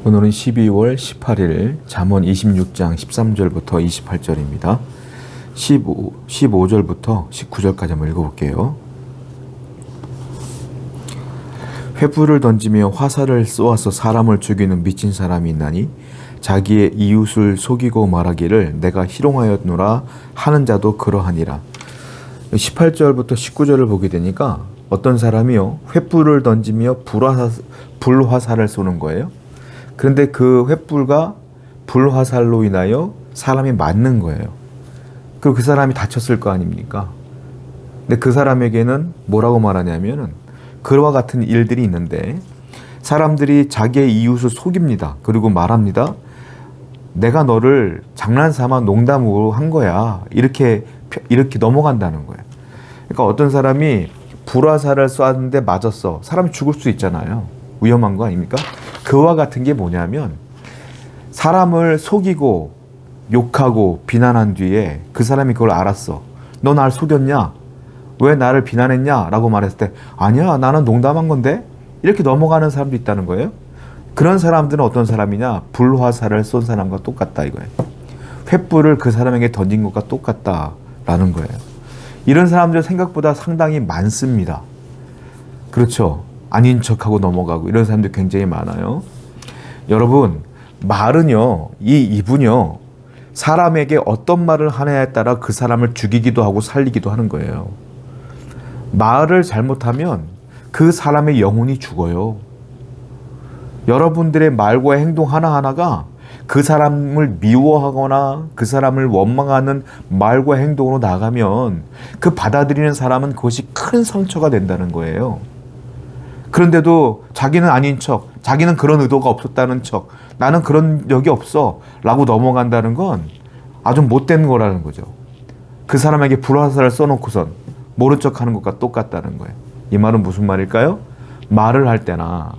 오늘은 12월 18일 잠언 26장 13절부터 28절입니다. 15절부터 19절까지 한번 읽어볼게요. 횃불을 던지며 화살을 쏘아서 사람을 죽이는 미친 사람이 있나니 자기의 이웃을 속이고 말하기를 내가 희롱하였노라 하는 자도 그러하니라. 18절부터 19절을 보게 되니까 어떤 사람이요 횃불을 던지며 불화살을 쏘는 거예요. 그런데 그 횃불과 불화살로 인하여 사람이 맞는 거예요. 그 사람이 다쳤을 거 아닙니까? 근데 그 사람에게는 뭐라고 말하냐면은 그와 같은 일들이 있는데 사람들이 자기의 이웃을 속입니다. 그리고 말합니다. 내가 너를 장난삼아 농담으로 한 거야. 이렇게 넘어간다는 거예요. 그러니까 어떤 사람이 불화살을 쐈는데 맞았어. 사람이 죽을 수 있잖아요. 위험한 거 아닙니까? 그와 같은 게 뭐냐면 사람을 속이고 욕하고 비난한 뒤에 그 사람이 그걸 알았어. 너 날 속였냐? 왜 나를 비난했냐? 라고 말했을 때 아니야 나는 농담한 건데? 이렇게 넘어가는 사람도 있다는 거예요. 그런 사람들은 어떤 사람이냐? 불화살을 쏜 사람과 똑같다 이거예요. 횃불을 그 사람에게 던진 것과 똑같다라는 거예요. 이런 사람들 생각보다 상당히 많습니다. 그렇죠? 아닌 척하고 넘어가고 이런 사람들 굉장히 많아요. 여러분 말은요 입은요 사람에게 어떤 말을 하느냐에 따라 그 사람을 죽이기도 하고 살리기도 하는 거예요. 말을 잘못하면 그 사람의 영혼이 죽어요. 여러분들의 말과 행동 하나하나가 그 사람을 미워하거나 그 사람을 원망하는 말과 행동으로 나가면 그 받아들이는 사람은 그것이 큰 상처가 된다는 거예요. 그런데도 자기는 아닌 척, 자기는 그런 의도가 없었다는 척, 나는 그런 적이 없어 라고 넘어간다는 건 아주 못된 거라는 거죠. 그 사람에게 불화살을 써놓고선 모른 척하는 것과 똑같다는 거예요. 이 말은 무슨 말일까요? 말을 할 때나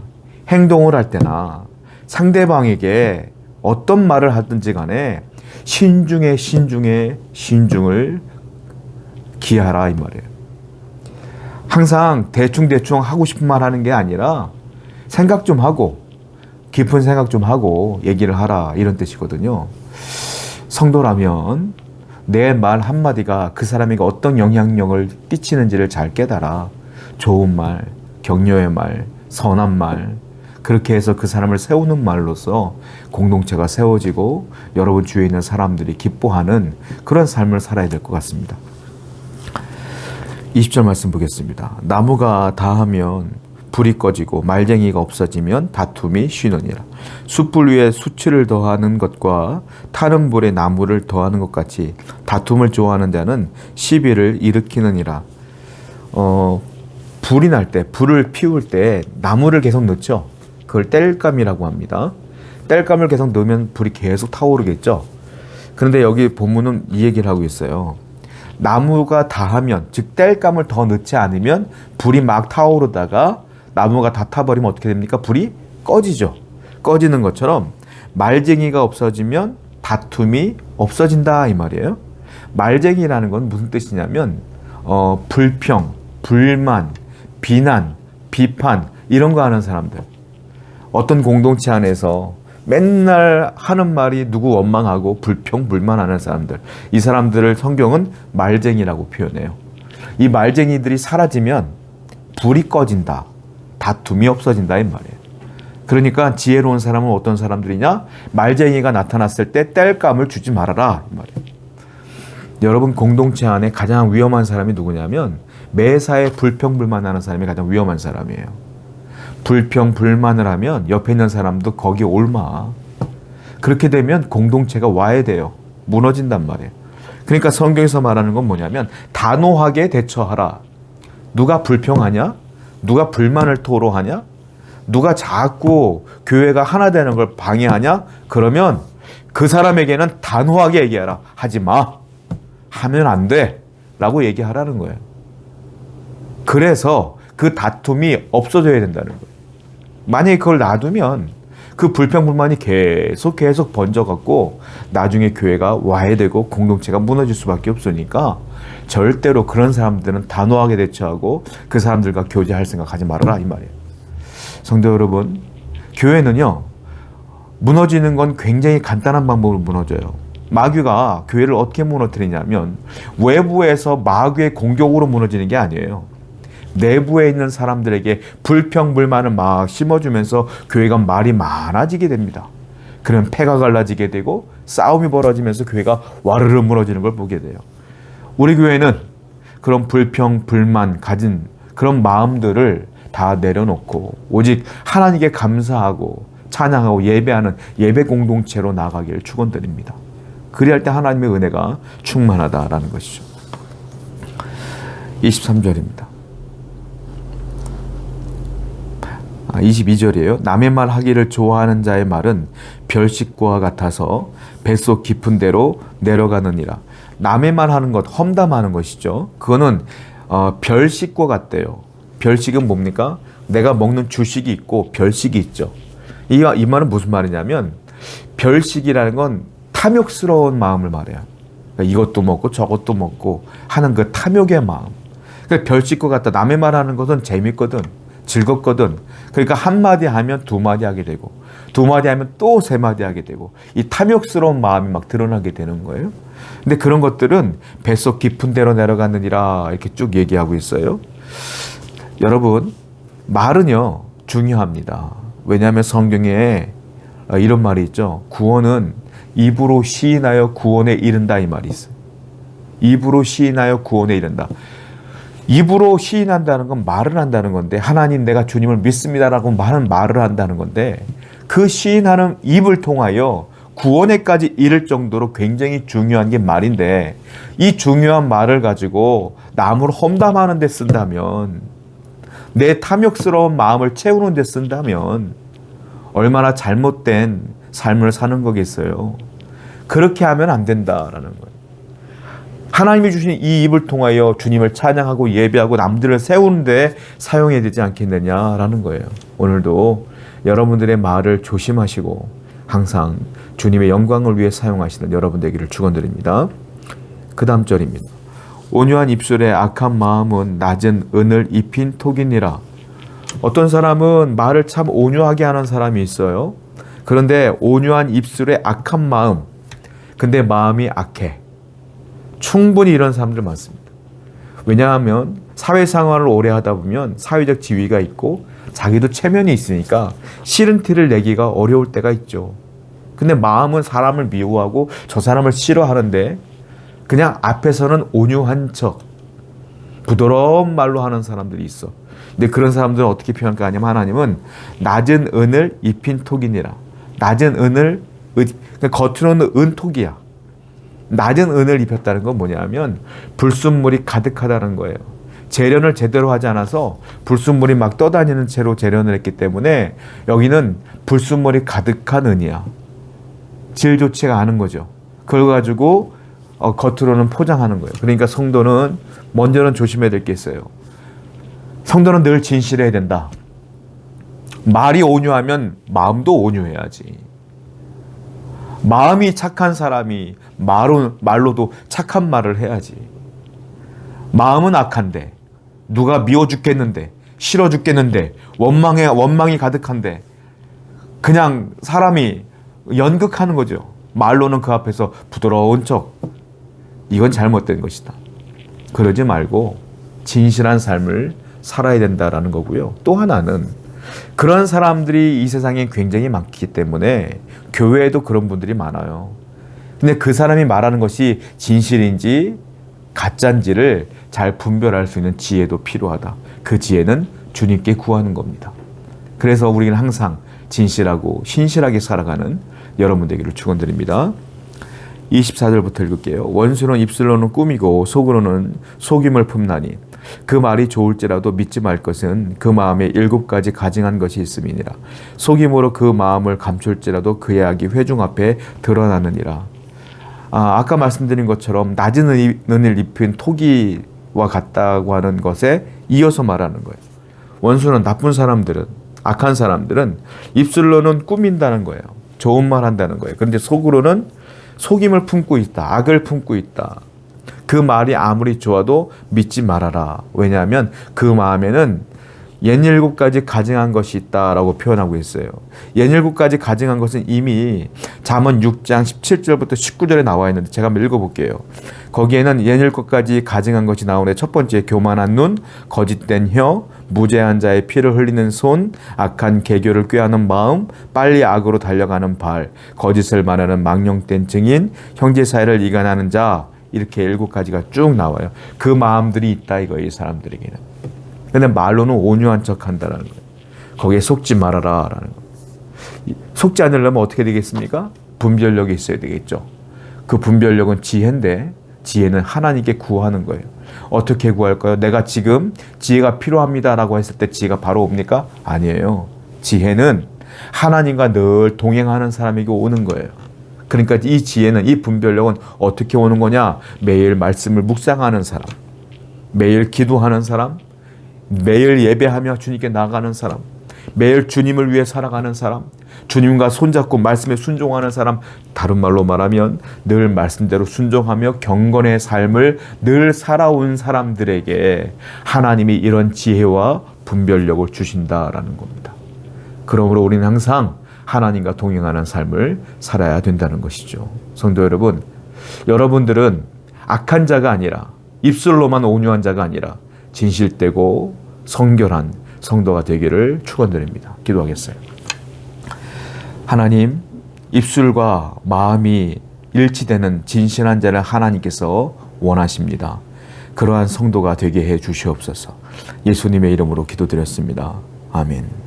행동을 할 때나 상대방에게 어떤 말을 하든지 간에 신중에 신중을 기하라 이 말이에요. 항상 대충 하고 싶은 말 하는 게 아니라 생각 좀 하고 깊은 생각 좀 하고 얘기를 하라 이런 뜻이거든요. 성도라면 내 말 한마디가 그 사람에게 어떤 영향력을 끼치는지를 잘 깨달아 좋은 말, 격려의 말, 선한 말 그렇게 해서 그 사람을 세우는 말로써 공동체가 세워지고 여러분 주위에 있는 사람들이 기뻐하는 그런 삶을 살아야 될 것 같습니다. 20절 말씀 보겠습니다. 나무가 다하면 불이 꺼지고 말쟁이가 없어지면 다툼이 쉬느니라. 숯불 위에 수치를 더하는 것과 타는 불에 나무를 더하는 것 같이 다툼을 좋아하는 자는 시비를 일으키느니라. 불이 날 때, 불을 피울 때 나무를 계속 넣죠. 그걸 땔감이라고 합니다. 땔감을 계속 넣으면 불이 계속 타오르겠죠. 그런데 여기 본문은 이 얘기를 하고 있어요. 나무가 다하면, 즉 땔감을 더 넣지 않으면 불이 막 타오르다가 나무가 다 타버리면 어떻게 됩니까? 불이 꺼지죠. 꺼지는 것처럼 말쟁이가 없어지면 다툼이 없어진다 이 말이에요. 말쟁이라는 건 무슨 뜻이냐면 불평, 불만, 비난, 비판 이런 거 하는 사람들. 어떤 공동체 안에서 맨날 하는 말이 누구 원망하고 불평, 불만하는 사람들. 이 사람들을 성경은 말쟁이라고 표현해요. 이 말쟁이들이 사라지면 불이 꺼진다. 다툼이 없어진다 이 말이에요. 그러니까 지혜로운 사람은 어떤 사람들이냐? 말쟁이가 나타났을 때 땔감을 주지 말아라 이 말이에요. 여러분 공동체 안에 가장 위험한 사람이 누구냐면 매사에 불평, 불만하는 사람이 가장 위험한 사람이에요. 불평, 불만을 하면 옆에 있는 사람도 거기에 옮아. 그렇게 되면 공동체가 와해돼요. 무너진단 말이에요. 그러니까 성경에서 말하는 건 뭐냐면 단호하게 대처하라. 누가 불평하냐? 누가 불만을 토로하냐? 누가 자꾸 교회가 하나 되는 걸 방해하냐? 그러면 그 사람에게는 단호하게 얘기하라. 하지 마. 하면 안 돼. 라고 얘기하라는 거예요. 그래서 그 다툼이 없어져야 된다는 거예요. 만약에 그걸 놔두면 그 불평불만이 계속 번져갖고 나중에 교회가 와해되고 공동체가 무너질 수밖에 없으니까 절대로 그런 사람들은 단호하게 대처하고 그 사람들과 교제할 생각하지 말아라 이 말이에요. 성도 여러분, 교회는요 무너지는 건 굉장히 간단한 방법으로 무너져요. 마귀가 교회를 어떻게 무너뜨리냐면 외부에서 마귀의 공격으로 무너지는 게 아니에요. 내부에 있는 사람들에게 불평불만을 막 심어주면서 교회가 말이 많아지게 됩니다. 그러면 패가 갈라지게 되고 싸움이 벌어지면서 교회가 와르르 무너지는 걸 보게 돼요. 우리 교회는 그런 불평, 불만 가진 그런 마음들을 다 내려놓고 오직 하나님께 감사하고 찬양하고 예배하는 예배 공동체로 나가기를 축원드립니다. 그리할 때 하나님의 은혜가 충만하다라는 것이죠. 23절입니다. 22절이에요. 남의 말 하기를 좋아하는 자의 말은 별식과 같아서 뱃속 깊은 데로 내려가느니라. 남의 말 하는 것, 험담하는 것이죠. 그거는 별식과 같대요. 별식은 뭡니까? 내가 먹는 주식이 있고 별식이 있죠. 이 말은 무슨 말이냐면 별식이라는 건 탐욕스러운 마음을 말해요. 그러니까 이것도 먹고 저것도 먹고 하는 그 탐욕의 마음. 그러니까 별식과 같다. 남의 말하는 것은 재밌거든. 즐겁거든. 그러니까 한마디 하면 두마디 하게 되고 두마디 하면 또 세마디 하게 되고 이 탐욕스러운 마음이 막 드러나게 되는 거예요. 근데 그런 것들은 뱃속 깊은 데로 내려가느니라 이렇게 쭉 얘기하고 있어요. 여러분, 말은요 중요합니다. 왜냐하면 성경에 이런 말이 있죠. 구원은 입으로 시인하여 구원에 이른다, 이 말이 있어요. 입으로 시인하여 구원에 이른다. 입으로 시인한다는 건 말을 한다는 건데, 하나님 내가 주님을 믿습니다라고 말을 한다는 건데, 그 시인하는 입을 통하여 구원에까지 이를 정도로 굉장히 중요한 게 말인데, 이 중요한 말을 가지고 남을 험담하는 데 쓴다면, 내 탐욕스러운 마음을 채우는 데 쓴다면 얼마나 잘못된 삶을 사는 거겠어요. 그렇게 하면 안 된다라는 거예요. 하나님이 주신 이 입을 통하여 주님을 찬양하고 예배하고 남들을 세우는데 사용해야 되지 않겠느냐라는 거예요. 오늘도 여러분들의 말을 조심하시고 항상 주님의 영광을 위해 사용하시는 여러분 되기를 축원드립니다. 그 다음 절입니다. 온유한 입술에 악한 마음은 낮은 은을 입힌 톡이니라. 어떤 사람은 말을 참 온유하게 하는 사람이 있어요. 그런데 온유한 입술에 악한 마음, 근데 마음이 악해. 충분히 이런 사람들 많습니다. 왜냐하면 사회생활을 오래 하다 보면 사회적 지위가 있고 자기도 체면이 있으니까 싫은 티를 내기가 어려울 때가 있죠. 근데 마음은 사람을 미워하고 저 사람을 싫어하는데 그냥 앞에서는 온유한 척, 부드러운 말로 하는 사람들이 있어. 근데 그런 사람들은 어떻게 표현하냐면 하나님은 낮은 은을 입힌 톡이니라. 낮은 은을, 겉으로는 은톡이야. 낮은 은을 입혔다는 건 뭐냐면 불순물이 가득하다는 거예요. 재련을 제대로 하지 않아서 불순물이 막 떠다니는 채로 재련을 했기 때문에 여기는 불순물이 가득한 은이야. 질 좋지가 않은 거죠. 그걸 가지고 겉으로는 포장하는 거예요. 그러니까 성도는 먼저는 조심해야 될 게 있어요. 성도는 늘 진실해야 된다. 말이 온유하면 마음도 온유해야지. 마음이 착한 사람이 말로도 착한 말을 해야지. 마음은 악한데, 누가 미워 죽겠는데, 싫어 죽겠는데, 원망이 가득한데, 그냥 사람이 연극하는 거죠. 말로는 그 앞에서 부드러운 척. 이건 잘못된 것이다. 그러지 말고 진실한 삶을 살아야 된다라는 거고요. 또 하나는 그런 사람들이 이 세상에 굉장히 많기 때문에 교회에도 그런 분들이 많아요. 근데 그 사람이 말하는 것이 진실인지 가짜인지를 잘 분별할 수 있는 지혜도 필요하다. 그 지혜는 주님께 구하는 겁니다. 그래서 우리는 항상 진실하고 신실하게 살아가는 여러분 되기를 축원드립니다. 24절부터 읽을게요. 원수는 입술로는 꾸미고 속으로는 속임을 품나니 그 말이 좋을지라도 믿지 말 것은 그 마음에 7가지 가증한 것이 있음이니라. 속임으로 그 마음을 감출지라도 그의 악이 회중 앞에 드러나느니라. 아까 말씀드린 것처럼 낮은 은을 입힌 토기와 같다고 하는 것에 이어서 말하는 거예요. 원수는 나쁜 사람들은, 악한 사람들은 입술로는 꾸민다는 거예요. 좋은 말 한다는 거예요. 그런데 속으로는 속임을 품고 있다. 악을 품고 있다. 그 말이 아무리 좋아도 믿지 말아라. 왜냐하면 그 마음에는 옛 7가지 가증한 것이 있다라고 표현하고 있어요. 옛 7가지 가증한 것은 이미 잠언 6장 17절부터 19절에 나와 있는데 제가 한번 읽어볼게요. 거기에는 옛 7가지 가증한 것이 나오는데 첫 번째, 교만한 눈, 거짓된 혀, 무죄한 자의 피를 흘리는 손, 악한 계교를 꾀하는 마음, 빨리 악으로 달려가는 발, 거짓을 말하는 망령된 증인, 형제 사이를 이간하는 자, 이렇게 7가지가 쭉 나와요. 그 마음들이 있다 이거예요, 이 사람들에게는. 근데 말로는 온유한 척 한다는 거예요. 거기에 속지 말아라 라는 거예요. 속지 않으려면 어떻게 되겠습니까? 분별력이 있어야 되겠죠. 그 분별력은 지혜인데 지혜는 하나님께 구하는 거예요. 어떻게 구할까요? 내가 지금 지혜가 필요합니다라고 했을 때 지혜가 바로 옵니까? 아니에요. 지혜는 하나님과 늘 동행하는 사람에게 오는 거예요. 그러니까 이 지혜는, 이 분별력은 어떻게 오는 거냐? 매일 말씀을 묵상하는 사람, 매일 기도하는 사람, 매일 예배하며 주님께 나가는 사람, 매일 주님을 위해 살아가는 사람, 주님과 손잡고 말씀에 순종하는 사람, 다른 말로 말하면 늘 말씀대로 순종하며 경건의 삶을 늘 살아온 사람들에게 하나님이 이런 지혜와 분별력을 주신다라는 겁니다. 그러므로 우리는 항상 하나님과 동행하는 삶을 살아야 된다는 것이죠. 성도 여러분, 여러분들은 악한 자가 아니라, 입술로만 온유한 자가 아니라 진실되고 성결한 성도가 되기를 축원드립니다. 기도하겠어요. 하나님, 입술과 마음이 일치되는 진실한 자를 하나님께서 원하십니다. 그러한 성도가 되게 해 주시옵소서. 예수님의 이름으로 기도드렸습니다. 아멘.